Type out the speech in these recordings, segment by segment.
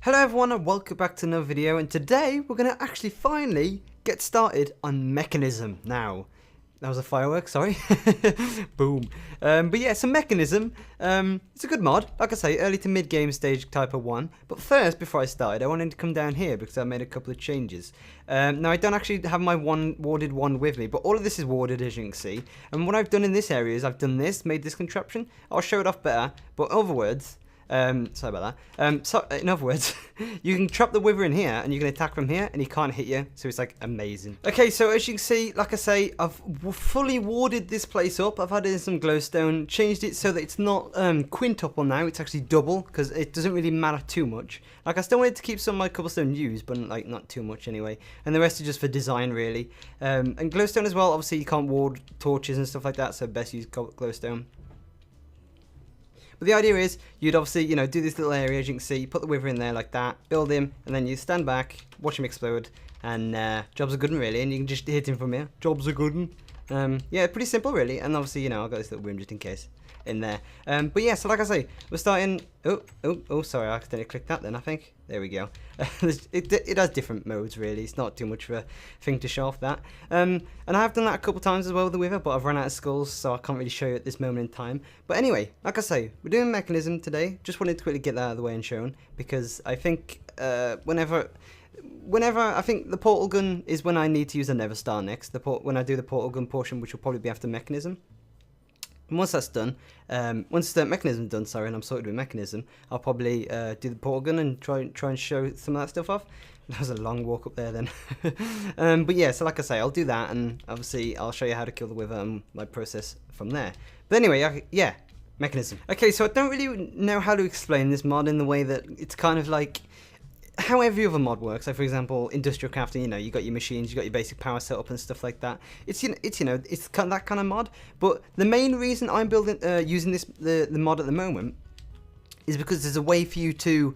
Hello everyone and welcome back to another video, and today we're going to actually finally get started on Mekanism. Now, that was a firework, sorry. Boom. But yeah, so Mekanism, it's a good mod, like I say, early to mid game stage type of one. But first, before I started, I wanted to come down here because I made a couple of changes. Now I don't actually have my warded one with me, but all of this is warded, as you can see. And what I've done in this area is I've done this, made this contraption. I'll show it off better, but in other words, sorry about that. So in other words, you can trap the wither in here and you can attack from here and he can't hit you, so it's like amazing. Okay, so as you can see, like I say, I've fully warded this place up. I've added in some glowstone, changed it so that it's not quintuple now, it's actually double, because it doesn't really matter too much. Like, I still wanted to keep some of my cobblestone used, but like not too much anyway, and the rest is just for design really. And glowstone as well, obviously you can't ward torches and stuff like that, so best use glowstone. But the idea is, you'd obviously, you know, do this little area, as you can see, put the wither in there like that, build him, and then you stand back, watch him explode, and jobs are good really, and you can just hit him from here. Jobs are good. Yeah, pretty simple really, and obviously, you know, I've got this little room just in case in there. But yeah, so like I say, we're starting. Oh, sorry, I accidentally clicked that then, I think. There we go. It has different modes really, it's not too much of a thing to show off that. And I have done that a couple times as well with the wither, but I've run out of skulls, so I can't really show you at this moment in time. But anyway, like I say, we're doing Mekanism today. Just wanted to quickly get that out of the way and shown, because I think whenever I think the portal gun is when I need to use a Nether Star next. When I do the portal gun portion, which will probably be after Mekanism. And once that's done, once the Mekanism's done, sorry, and I'm sorted with Mekanism, I'll probably do the portal gun and try and show some of that stuff off. That was a long walk up there then. But yeah, so like I say, I'll do that, and obviously I'll show you how to kill the wither and my process from there. But anyway, yeah, Mekanism. Okay, so I don't really know how to explain this mod in the way that it's kind of like how every other mod works. Like, for example, industrial crafting, you know, you got your machines, you got your basic power setup and stuff like that. It's kind of that kind of mod. But the main reason I'm building using the mod at the moment is because there's a way for you to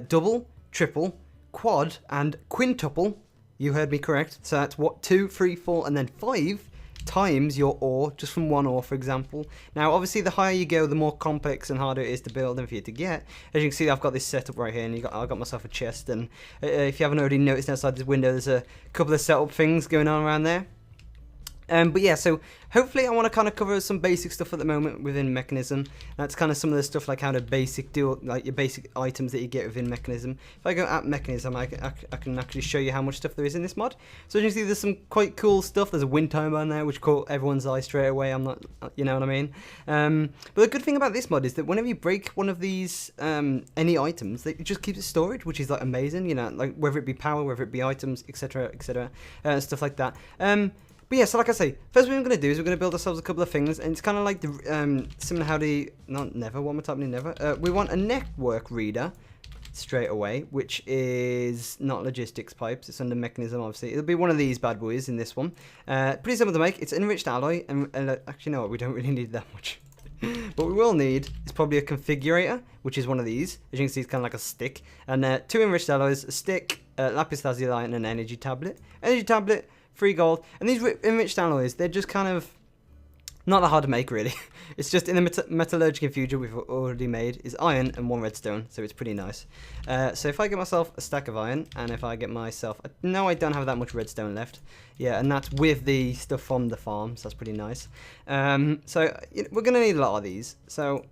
double, triple, quad, and quintuple. You heard me correct. So that's what, 2, 3, 4, and then 5 times your ore, just from one ore, for example. Now, obviously, the higher you go, the more complex and harder it is to build and for you to get. As you can see, I've got this setup right here, and I've got myself a chest. And if you haven't already noticed outside this window, there's a couple of setup things going on around there. But yeah, so hopefully I want to kind of cover some basic stuff at the moment within Mekanism. That's kind of some of the stuff like how to do like your basic items that you get within Mekanism. If I go at Mekanism, I can actually show you how much stuff there is in this mod. So as you can see, there's some quite cool stuff. There's a wind timer on there, which caught everyone's eye straight away. I'm not, you know what I mean? But the good thing about this mod is that whenever you break one of these, any items, it just keeps it storage, which is like amazing, you know, like whether it be power, whether it be items, etc., stuff like that. But yeah, so like I say, first what we're going to do is we're going to build ourselves a couple of things, and it's kind of like the similar how the we want a network reader straight away, which is not logistics pipes. It's under Mekanism, obviously. It'll be one of these bad boys in this one. Pretty simple to make. It's enriched alloy, and actually, no, we don't really need that much. What we will need is probably a configurator, which is one of these. As you can see, it's kind of like a stick, and 2 enriched alloys, a stick, lapis lazuli, and an energy tablet. 3 gold, and these enriched alloys, they're just kind of not that hard to make really. It's just in the metallurgic infusion we've already made is iron and 1 redstone, so it's pretty nice. So if I get myself a stack of iron, and if I get myself, no, I don't have that much redstone left. Yeah, and that's with the stuff from the farm, so that's pretty nice. So we're gonna need a lot of these. So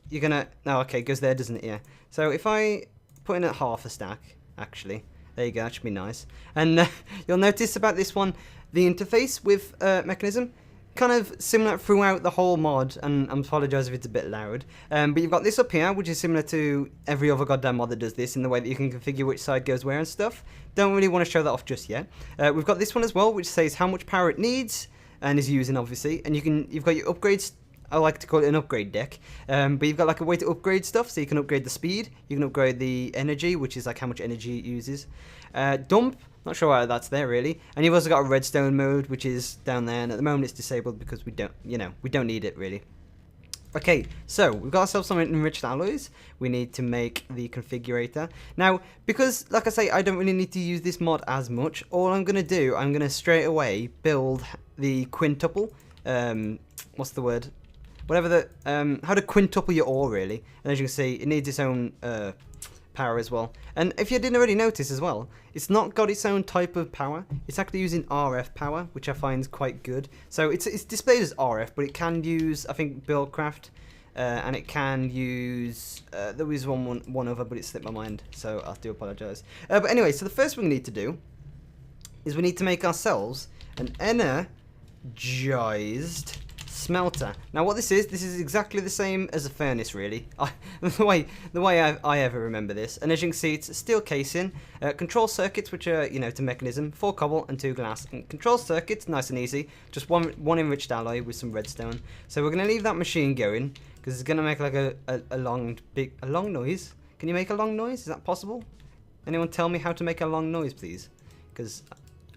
you're gonna, no, okay, it goes there, doesn't it? Yeah. So if I put in at half a stack, actually. There you go, that should be nice. And you'll notice about this one, the interface with Mekanism, kind of similar throughout the whole mod, and I apologise if it's a bit loud. But you've got this up here, which is similar to every other goddamn mod that does this, in the way that you can configure which side goes where and stuff. Don't really want to show that off just yet. We've got this one as well, which says how much power it needs, and is using, obviously. And you've got your upgrades. I like to call it an upgrade deck, but you've got like a way to upgrade stuff, so you can upgrade the speed, you can upgrade the energy, which is like how much energy it uses. Dump, not sure why that's there really, and you've also got a redstone mode, which is down there, and at the moment it's disabled because we don't need it really. Okay, so we've got ourselves some enriched alloys. We need to make the configurator. Now, because, like I say, I don't really need to use this mod as much, all I'm going to do, I'm going to straight away build the quintuple, what's the word? Whatever the, how to quintuple your ore really. And as you can see, it needs its own power as well. And if you didn't already notice as well, it's not got its own type of power. It's actually using RF power, which I find is quite good. So it's displayed as RF, but it can use, I think, Buildcraft, and it can use, there was one other, but it slipped my mind, so I do apologise. But anyway, so the first thing we need to do is we need to make ourselves an energized smelter. Now what this is exactly the same as a furnace, really. The way I ever remember this. And as you can see, it's a steel casing, control circuits, which are, you know, to mechanism, 4 cobble and 2 glass. And control circuits, nice and easy, just one enriched alloy with some redstone. So we're going to leave that machine going, because it's going to make like a long noise. Can you make a long noise? Is that possible? Anyone tell me how to make a long noise, please? Because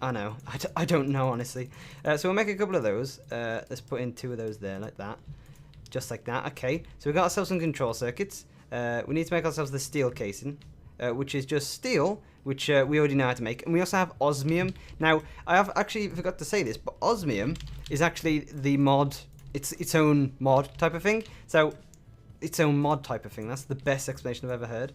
I know. I don't know, honestly. So we'll make a couple of those. Let's put in 2 of those there, like that. Just like that. Okay. So we've got ourselves some control circuits. We need to make ourselves the steel casing, which is just steel, which we already know how to make. And we also have osmium. Now, I have actually forgot to say this, but osmium is actually the mod. It's its own mod type of thing. So its own mod type of thing. That's the best explanation I've ever heard.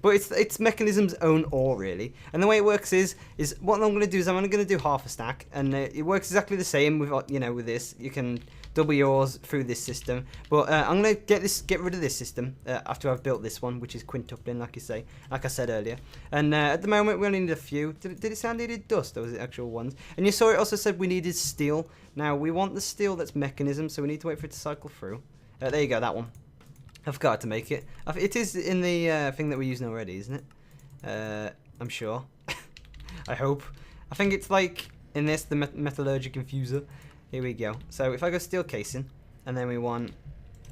But it's Mechanism's own ore, really. And the way it works is what I'm going to do is I'm only going to do half a stack, and it works exactly the same with, you know, with this. You can double yours through this system. But I'm going to get rid of this system after I've built this one, which is quintupling, like I said earlier. And at the moment we only need a few. Did it sound needed dust, or was it actual ones? And you saw it also said we needed steel. Now we want the steel that's Mechanism, so we need to wait for it to cycle through. There you go, that one. I forgot to make it. It is in the thing that we're using already, isn't it? I'm sure. I hope. I think it's like in this, the metallurgic infuser. Here we go. So if I go steel casing, and then we want...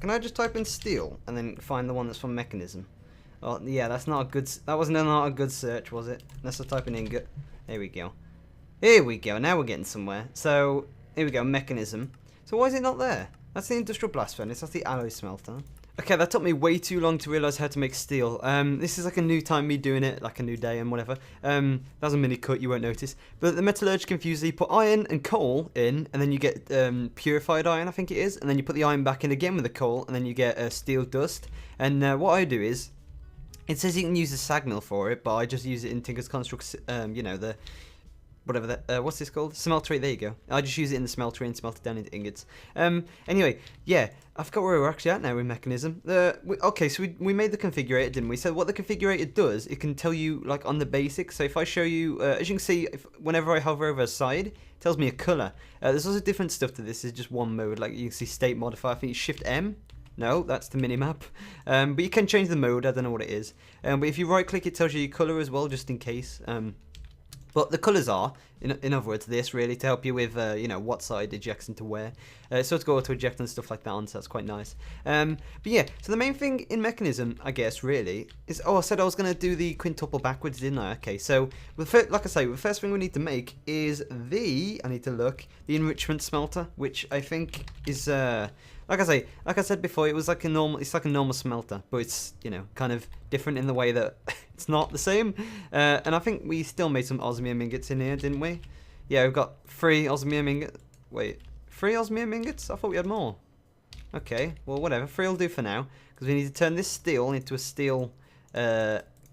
Can I just type in steel, and then find the one that's from Mechanism? Oh, yeah, that's not a good... That wasn't not a good search, was it? Let's type in ingot. There we go. Here we go. Now we're getting somewhere. So, here we go, Mechanism. So why is it not there? That's the industrial blast furnace. That's the alloy smelter. Okay, that took me way too long to realise how to make steel. This is like a new time me doing it, like a new day and whatever. That was a mini cut, you won't notice. But the metallurgic infuser, you put iron and coal in, and then you get purified iron, I think it is. And then you put the iron back in again with the coal, and then you get steel dust. And what I do is, it says you can use the sag mill for it, but I just use it in Tinker's Construct, you know, the... whatever that, what's this called? Smeltery, there you go. I just use it in the smeltery and smelt it down into ingots. Anyway, yeah, I forgot where we're actually at now with Mechanism. Okay, so we made the configurator, didn't we? So what the configurator does, it can tell you, like, on the basics. So if I show you, as you can see, whenever I hover over a side, it tells me a colour. There's also different stuff to this. It's just one mode. Like, you can see state modifier. I think it's Shift M. No, that's the minimap. But you can change the mode. I don't know what it is. But if you right-click, it tells you your colour as well, just in case. But the colours are, in other words, this really to help you with, you know, what side ejects into where. So it's got auto eject and stuff like that on, so that's quite nice. But yeah, so the main thing in Mechanism, I guess, really, is, oh, I said I was going to do the quintuple backwards, didn't I? Okay, so, like I say, the first thing we need to make is the enrichment smelter, which I think is, like I said before, it's like a normal smelter, but it's, you know, kind of different in the way that it's not the same. And I think we still made some osmium ingots in here, didn't we? Yeah, we've got 3 osmium ingots. Wait, 3 osmium ingots? I thought we had more. Okay, well, whatever. 3 will do for now, because we need to turn this steel into a steel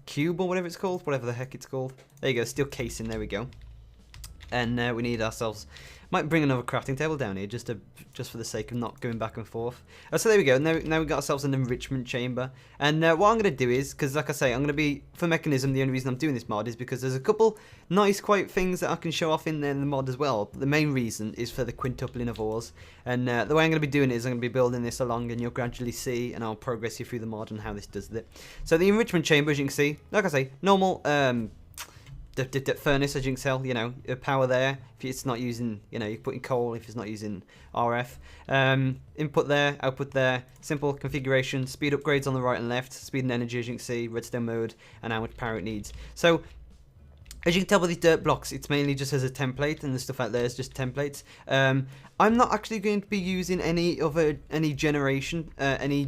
cube or whatever it's called, whatever the heck it's called. There you go, steel casing. There we go. And we need ourselves... Might bring another crafting table down here just for the sake of not going back and forth. So there we go. Now we've got ourselves an enrichment chamber. And what I'm going to do is, because like I say, I'm going to be, for Mechanism, the only reason I'm doing this mod is because there's a couple nice, quite things that I can show off in the mod as well. But the main reason is for the quintupling of ores. And the way I'm going to be doing it is I'm going to be building this along, and you'll gradually see, and I'll progress you through the mod and how this does it. So the enrichment chamber, as you can see, like I say, normal... the furnace, as you can tell, you know, power there. If it's not using, you know, you're putting coal if it's not using RF. Input there, output there. Simple configuration. Speed upgrades on the right and left. Speed and energy, as you can see. Redstone mode and how much power it needs. So, as you can tell by these dirt blocks, it's mainly just as a template, and the stuff out there is just templates. I'm not actually going to be using any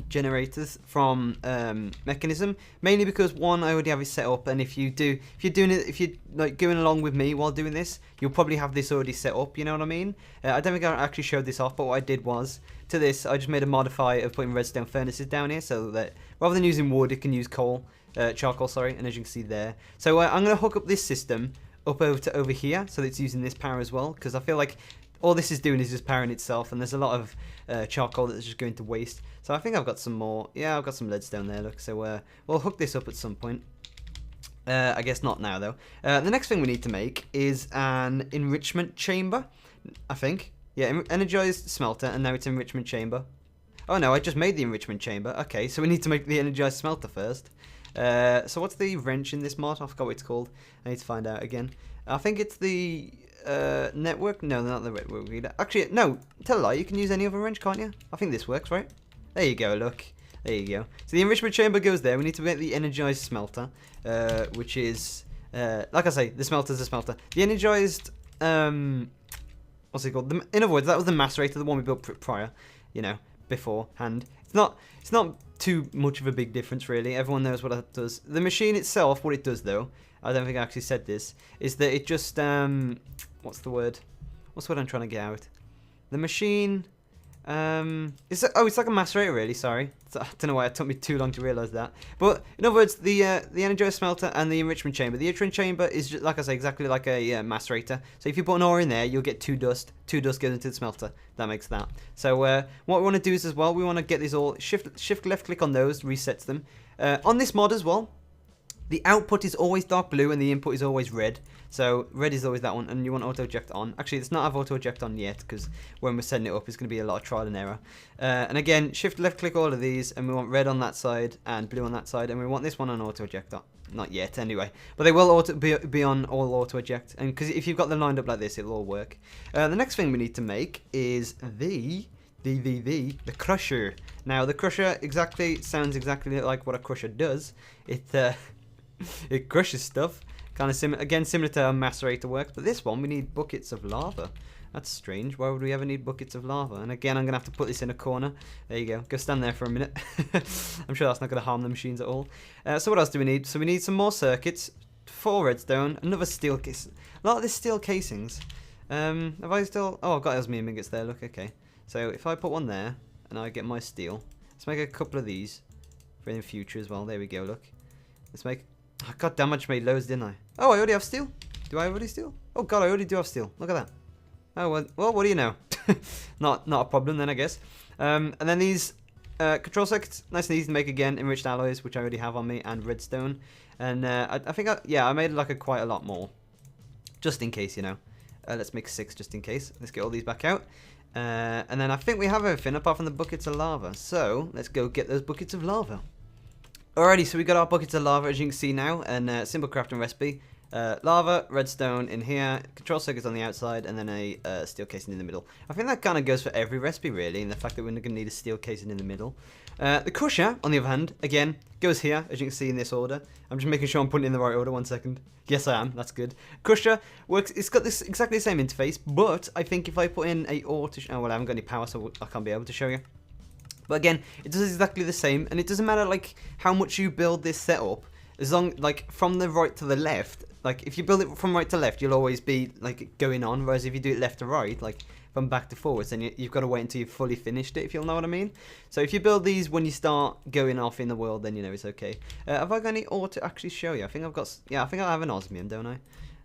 generators from Mechanism, mainly because one, I already have it set up, and if you're like going along with me while doing this, you'll probably have this already set up. You know what I mean? I don't think I actually showed this off, but what I did was I just made a modifier of putting redstone furnaces down here, so that rather than using wood, it can use coal. charcoal, sorry, and as you can see there. So I'm going to hook up this system up over here, so that it's using this power as well, because I feel like all this is doing is just powering itself, and there's a lot of charcoal that's just going to waste. So I think I've got some more. Yeah, I've got some leadstone there, look. So we'll hook this up at some point. I guess not now, though. The next thing we need to make is an enrichment chamber, I think. Yeah, energized smelter, and now it's enrichment chamber. Oh no, I just made the enrichment chamber. Okay, so we need to make the energized smelter first. So what's the wrench in this mod? I forgot what it's called. I need to find out again. I think it's the network. No, not the network reader. Actually, no, tell a lie. You can use any other wrench, can't you? I think this works, right? There you go, look. There you go. So the enrichment chamber goes there. We need to make the energized smelter, which is, like I say, the smelter's a smelter. The energized, what's it called? In other words, that was the macerator, the one we built prior, you know, beforehand. It's not too much of a big difference, really. Everyone knows what that does. The machine itself, what it does, though, I don't think I actually said this, is that it just, what's the word? What's the word I'm trying to get out? The machine... it's like a macerator, really. Sorry, I don't know why it took me too long to realise that. But in other words, the energized smelter and the enrichment chamber. The enrichment chamber is just, like I say, exactly like a macerator. So if you put an ore in there, you'll get 2 dust. 2 dust goes into the smelter. That makes that. So what we want to do is as well, we want to get these all shift left click on those, resets them. On this mod as well, the output is always dark blue and the input is always red. So red is always that one, and you want auto eject on. Actually, it's not have auto eject on yet, because when we're setting it up, it's going to be a lot of trial and error. And again, shift left click all of these, and we want red on that side and blue on that side, and we want this one on auto eject on. Not yet, anyway. But they will be on all auto eject, and because if you've got them lined up like this, it'll all work. The next thing we need to make is the crusher. Now, the crusher sounds exactly like what a crusher does. It crushes stuff. Kind of similar to how macerator works, but this one we need buckets of lava. That's strange. Why would we ever need buckets of lava? And again, I'm gonna have to put this in a corner. There you go. Go stand there for a minute. I'm sure that's not gonna harm the machines at all. So what else do we need? So we need some more circuits, 4 redstone, another steel case. A lot of this steel casings. Have I still? Oh, I've got osmium ingots there. Look, okay. So if I put one there and I get my steel, let's make a couple of these for in the future as well. There we go. Look. Let's make. Oh, God damn, I just made loads, didn't I? Oh, I already have steel. Do I already steel? Oh God, I already do have steel. Look at that. Oh well, what do you know? not a problem then, I guess. And then these control circuits, nice and easy to make again. Enriched alloys, which I already have on me, and redstone. And I think I made like quite a lot more, just in case, you know. Let's make 6 just in case. Let's get all these back out. And then I think we have everything apart from the buckets of lava. So let's go get those buckets of lava. Alrighty, so we got our buckets of lava, as you can see now, and simple crafting recipe. Lava, redstone in here, control circuits on the outside, and then a steel casing in the middle. I think that kind of goes for every recipe, really, and the fact that we're going to need a steel casing in the middle. The crusher, on the other hand, again, goes here, as you can see in this order. I'm just making sure I'm putting it in the right order, 1 second. Yes, I am, that's good. Crusher works, it's got this exactly the same interface, but I think if I put in a ore to... Oh, well, I haven't got any power, so I can't be able to show you. But again, it does exactly the same, and it doesn't matter like how much you build this setup, as long like from the right to the left. Like if you build it from right to left, you'll always be like going on. Whereas if you do it left to right, like from back to forwards, then you've got to wait until you've fully finished it. If you'll know what I mean. So if you build these when you start going off in the world, then you know it's okay. Have I got any ore to actually show you? I think I've got. Yeah, I think I have an osmium, don't I?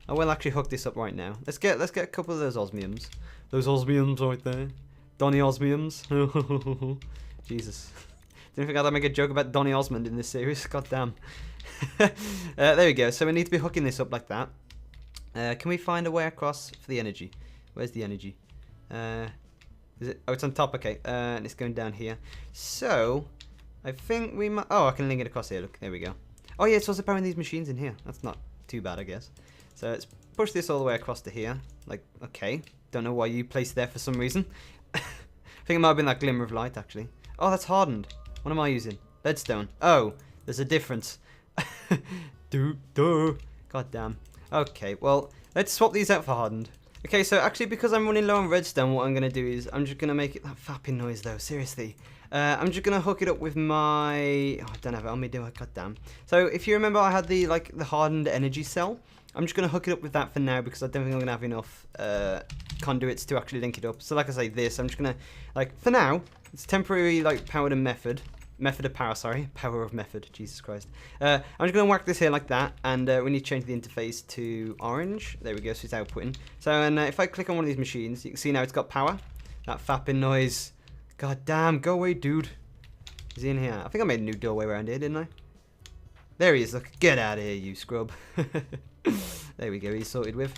I will actually hook this up right now. Let's get a couple of those osmiums. Those osmiums right there. Donny osmiums. Jesus. Didn't think I'd make a joke about Donny Osmond in this series. God damn. There we go. So we need to be hooking this up like that. Can we find a way across for the energy? Where's the energy? Is it? Oh, it's on top. Okay. And it's going down here. So I think we might. Oh, I can link it across here. Look. There we go. Oh yeah, it's also powering these machines in here. That's not too bad, I guess. So let's push this all the way across to here. Like, okay. Don't know why you placed there for some reason. I think it might have been that glimmer of light, actually. Oh, that's hardened. What am I using? Leadstone. Oh, there's a difference. God damn. Okay, well, let's swap these out for hardened. Okay, so actually, because I'm running low on redstone, what I'm going to do is, I'm just going to make it that fapping noise, though, seriously. I'm just going to hook it up with my... Oh, I don't have it on me, do I? God damn. So, if you remember, I had the hardened energy cell. I'm just going to hook it up with that for now, because I don't think I'm going to have enough conduits to actually link it up. So, like I say, I'm just going to, for now, it's temporary, powered and method. Method of power, sorry. Power of method, Jesus Christ. I'm just going to whack this here like that, and we need to change the interface to orange. There we go, so it's outputting. So and if I click on one of these machines, you can see now it's got power. That fapping noise. God damn, go away, dude. Is he in here? I think I made a new doorway around here, didn't I? There he is, look. Get out of here, you scrub. There we go, he's sorted with.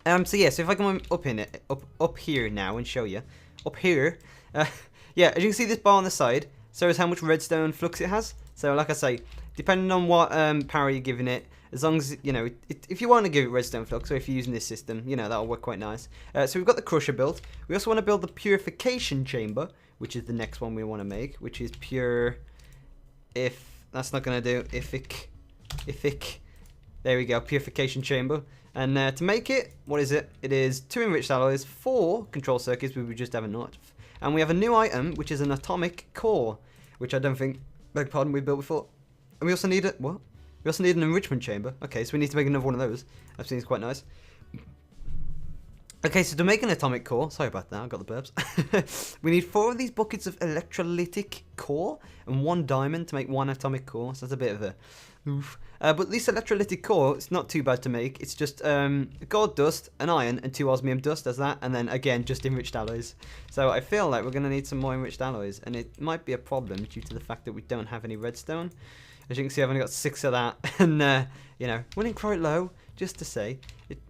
So yeah, so if I come up here now and show you. Up here, yeah, as you can see this bar on the side, so is how much redstone flux it has. So like I say, depending on what power you're giving it, as long as, you know, if you want to give it redstone flux, or if you're using this system, you know, that'll work quite nice. So we've got the crusher built. We also want to build the purification chamber, which is the next one we want to make, which is pure, if, that's not going to do, if, there we go, purification chamber. And to make it, what is it? It is 2 enriched alloys, 4 control circuits, we just have enough. And we have a new item, which is an atomic core, which I don't think, beg pardon, we built before. And we also need a, what? We also need an enrichment chamber. Okay, so we need to make another one of those. I've seen it's quite nice. Okay, so to make an atomic core, sorry about that, I got the burps. We need 4 of these buckets of electrolytic core and 1 diamond to make 1 atomic core. So that's a bit of a oof. But this electrolytic core, it's not too bad to make. It's just gold dust, an iron, and 2 osmium dust, as that. And then, again, just enriched alloys. So I feel like we're going to need some more enriched alloys. And it might be a problem due to the fact that we don't have any redstone. As you can see, I've only got 6 of that. And, you know, running quite low, just to say.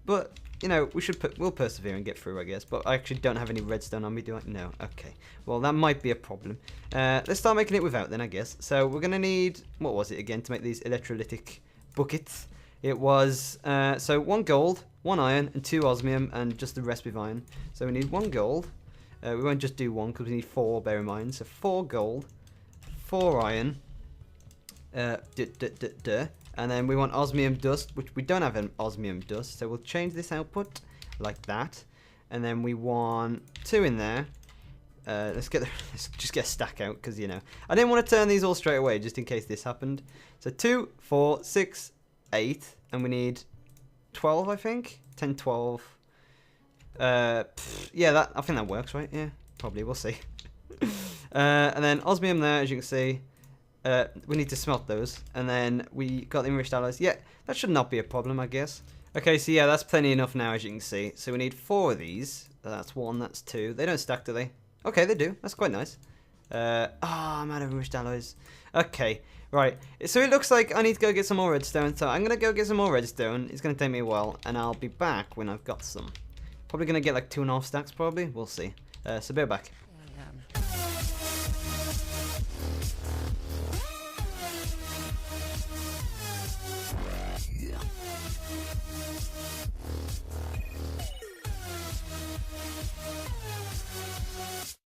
But, you know, we'll persevere and get through, I guess. But I actually don't have any redstone on me, do I? No. Okay. Well, that might be a problem. Let's start making it without then, I guess. So we're going to need, what was it again, to make these electrolytic buckets? It was, so 1 gold, 1 iron, and 2 osmium, and just the rest with iron. So we need 1 gold. We won't just do 1, because we need 4, bear in mind. So 4 gold, 4 iron, and then we want osmium dust, which we don't have an osmium dust, so we'll change this output like that. And then we want 2 in there. Let's just get a stack out, because, you know, I didn't want to turn these all straight away, just in case this happened. So 2, 4, 6, 8, and we need 12, I think. 10, 12. Yeah, I think that works, right? Yeah, probably. We'll see. And then osmium there, as you can see. We need to smelt those, and then we got the enriched alloys. Yeah, that should not be a problem, I guess. Okay, so yeah, that's plenty enough now, as you can see. So we need 4 of these. That's 1, that's 2. They don't stack, do they? Okay, they do. That's quite nice. I'm out of enriched alloys. Okay, right. So it looks like I need to go get some more redstone. So I'm going to go get some more redstone. It's going to take me a while, and I'll be back when I've got some. Probably going to get like 2.5 stacks, probably. We'll see. So be back.